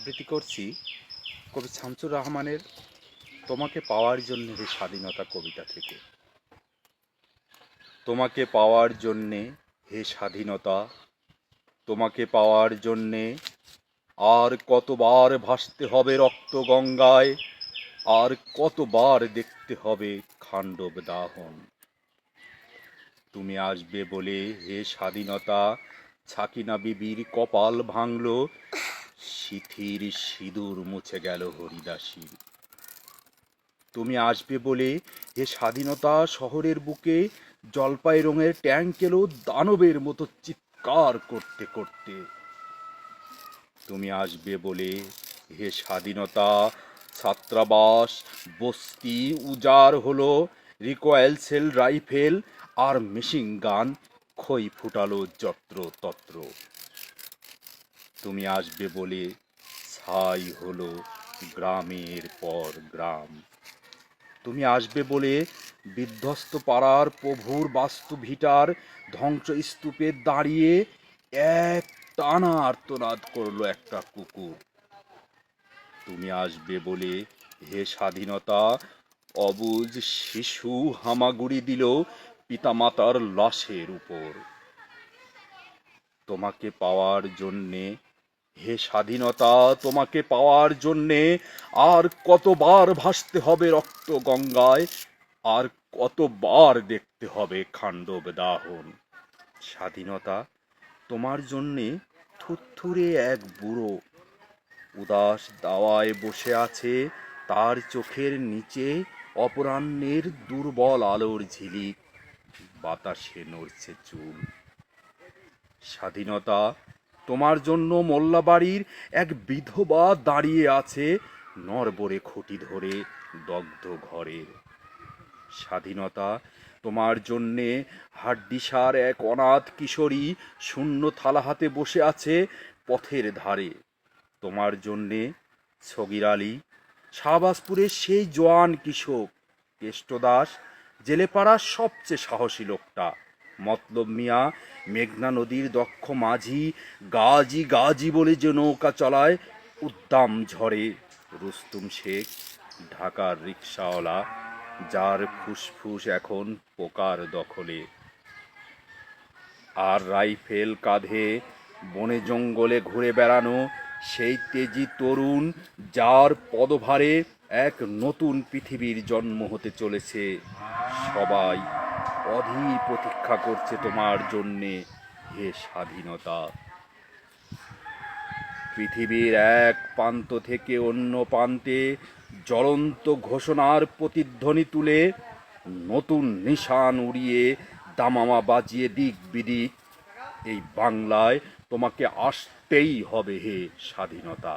আবৃত্তি করছি কবি শামসুর রহমানের তোমাকে পাওয়ার জন্য হে স্বাধীনতা কবিতা থেকে। তোমাকে পাওয়ার জন্যে হে স্বাধীনতা, তোমাকে পাওয়ার জন্যে আর কতবার ভাসতে হবে রক্ত গঙ্গায়, আর কতবার দেখতে হবে খান্ডব দাহন। তুমি আসবে বলে হে স্বাধীনতা, ছাকিনা বিবির কপাল ভাঙল, সিথির সিঁদুর মুছে গেল হরিদাসীর। তুমি আসবে বলে হে স্বাধীনতা, শহরের বুকে জলপাই রঙের ট্যাঙ্ক এলো দানবের মতো চিৎকার করতে করতে। তুমি আসবে বলে হে স্বাধীনতা, ছাত্রাবাস বস্তি উজাড় হলো, রিকয়েল সেল রাইফেল আর মেশিন গান খই ফুটালো যত্র তত্র। তুমি আসবে বলে ছাই হলো গ্রামের পর গ্রাম। তুমি আসবে বলে বিধ্বস্ত পাড়ার প্রভুর বাস্তু ভিটার ধ্বংসস্তূপে দাঁড়িয়ে এক টানা আর্তনাদ করলো একটা কুকুর। তুমি আসবে বলে হে স্বাধীনতা, অবুঝ শিশু হামাগুড়ি দিল পিতামাতার লাশের উপর। তোমাকে পাওয়ার জন্যে হে স্বাধীনতা, তোমাকে পাওয়ার জন্যে আর কতবার ভাসতে হবে রক্ত গঙ্গায়, আর কতবার দেখতে হবে খান্ডব দাহন। স্বাধীনতা তোমার জন্যে থুরথুরে এক বুড়ো উদাস দাওয়ায় বসে আছে, তার চোখের নিচে অপরাহ্নের দুর্বল আলোর ঝিলিক, বাতাসে নড়ছে চুল। স্বাধীনতা তোমার জন্য মোল্লাবাড়ির এক বিধবা দাঁড়িয়ে আছে নড়বড়ে খুঁটি ধরে দগ্ধ ঘরে। স্বাধীনতা তোমার জন্যে হাড্ডিসার এক অনাথ কিশোরী শূন্য থালা হাতে বসে আছে পথের ধারে। তোমার জন্যে সগির আলী, শাহবাজপুরের সেই জোয়ান কৃষক, কেষ্টদাস জেলেপাড়ার সবচেয়ে সাহসী লোকটা, মতলব মিয়া মেঘনা নদীর দক্ষ মাঝি, গাজী গাজী বলে যে নৌকা চলায় উদ্দাম ঝড়ে, রুস্তুম শেখ ঢাকার রিকশাওয়ালা, যার ফুসফুস এখন পোকার দখলে, আর রাইফেল কাঁধে বনে জঙ্গলে ঘুরে বেড়ানো সেই তেজি তরুণ, যার পদভারে এক নতুন পৃথিবীর জন্ম হতে চলেছে। সবাই অধীর প্রতীক্ষা করছে তোমার জন্যে হে স্বাধীনতা। পৃথিবীর এক প্রান্ত থেকে অন্য প্রান্তে জ্বলন্ত ঘোষণার প্রতিধ্বনি তুলে নতুন নিশান উড়িয়ে দামামা বাজিয়ে দিক বিদিক, এই বাংলায় তোমাকে আসতেই হবে হে স্বাধীনতা।